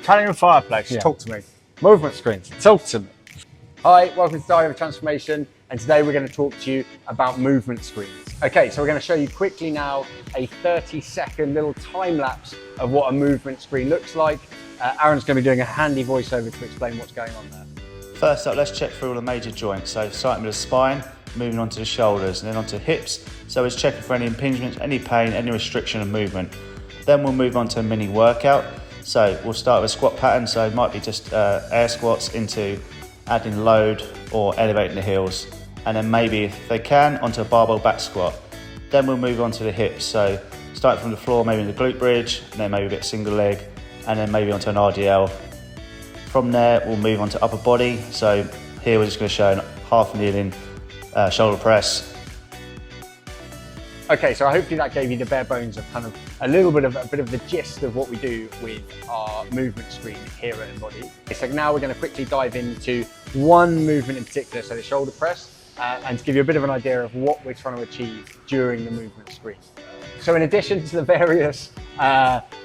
Italian fireplace, Yeah. talk to me. Movement screens, Talk to me. Hi, welcome to Diary of Transformation, and today we're going to talk to you about movement screens. Okay, so we're going to show you quickly now a 30-second little time lapse of what a movement screen looks like. Aaron's going to be doing a handy voiceover to explain what's going on there. First up, let's check through all the major joints. So starting with the spine, moving on to the shoulders, and then on to hips. So it's checking for any impingements, any pain, any restriction of movement. Then we'll move on to a mini workout. So we'll start with a squat pattern. So it might be just air squats into adding load or elevating the heels. And then maybe, if they can, onto a barbell back squat. Then we'll move on to the hips. So start from the floor, maybe in the glute bridge, and then maybe a bit single leg, and then maybe onto an RDL. From there, we'll move on to upper body. So here we're just going to show half kneeling shoulder press. Okay, so hopefully that gave you the bare bones of kind of a bit of the gist of what we do with our movement screen here at Embody. So now we're going to quickly dive into one movement in particular, so the shoulder press, and to give you a bit of an idea of what we're trying to achieve during the movement screen. So in addition to the various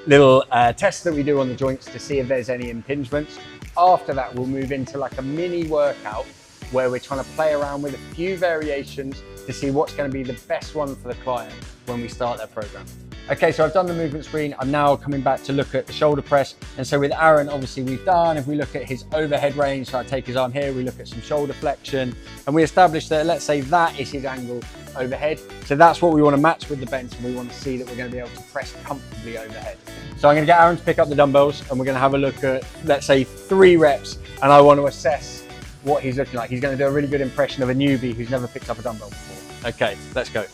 little tests that we do on the joints to see if there's any impingements, after that we'll move into like a mini workout where we're trying to play around with a few variations to see what's going to be the best one for the client when we start their program. Okay, so I've done the movement screen. I'm now coming back to look at the shoulder press. And so with Aaron, obviously we've done, if we look at his overhead range, so I take his arm here, we look at some shoulder flexion, and we establish that, let's say that is his angle overhead. So that's what we want to match with the bench, and we want to see that we're going to be able to press comfortably overhead. So I'm going to get Aaron to pick up the dumbbells, and we're going to have a look at, let's say 3 reps, and I want to assess what he's looking like. He's going to do a really good impression of a newbie who's never picked up a dumbbell before. Okay, let's go.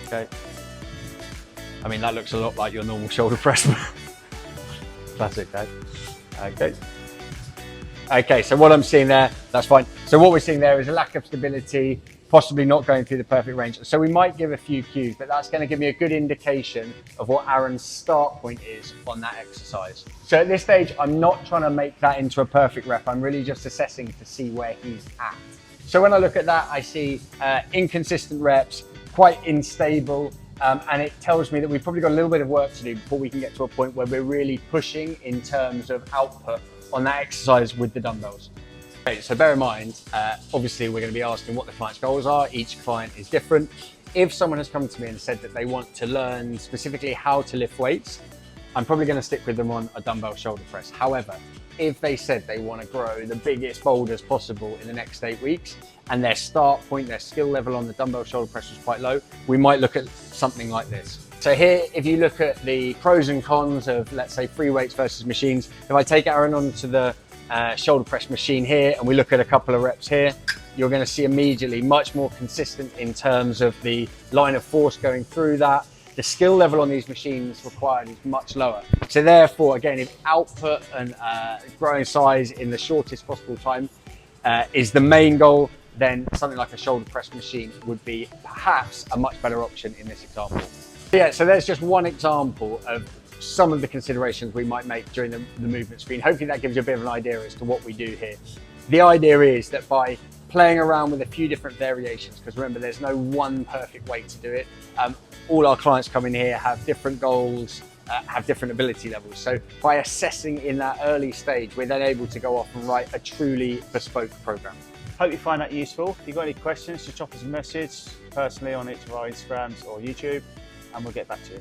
Okay. I mean, that looks a lot like your normal shoulder press. Classic, eh? Okay. Okay, so what I'm seeing there, that's fine. So what we're seeing there is a lack of stability, possibly not going through the perfect range. So we might give a few cues, but that's going to give me a good indication of what Aaron's start point is on that exercise. So at this stage, I'm not trying to make that into a perfect rep. I'm really just assessing to see where he's at. So when I look at that, I see inconsistent reps, quite unstable, and it tells me that we've probably got a little bit of work to do before we can get to a point where we're really pushing in terms of output on that exercise with the dumbbells. Okay, so bear in mind, obviously we're going to be asking what the client's goals are. Each client is different. If someone has come to me and said that they want to learn specifically how to lift weights, I'm probably going to stick with them on a dumbbell shoulder press. However, if they said they want to grow the biggest boulders possible in the next 8 weeks and their start point, their skill level on the dumbbell shoulder press was quite low, we might look at something like this. So here, if you look at the pros and cons of, let's say, free weights versus machines, if I take Aaron onto the shoulder press machine here and we look at a couple of reps here, you're going to see immediately much more consistent in terms of the line of force going through that. The skill level on these machines required is much lower. So therefore, again, if output and growing size in the shortest possible time is the main goal, then something like a shoulder press machine would be perhaps a much better option in this example. Yeah, so there's just one example of some of the considerations we might make during the movement screen. Hopefully that gives you a bit of an idea as to what we do here. The idea is that by playing around with a few different variations, because remember, there's no one perfect way to do it. All our clients come in here have different goals, have different ability levels. So by assessing in that early stage, we're then able to go off and write a truly bespoke program. Hope you find that useful. If you've got any questions, just drop us a message personally on each of our Instagrams or YouTube, and we'll get back to you.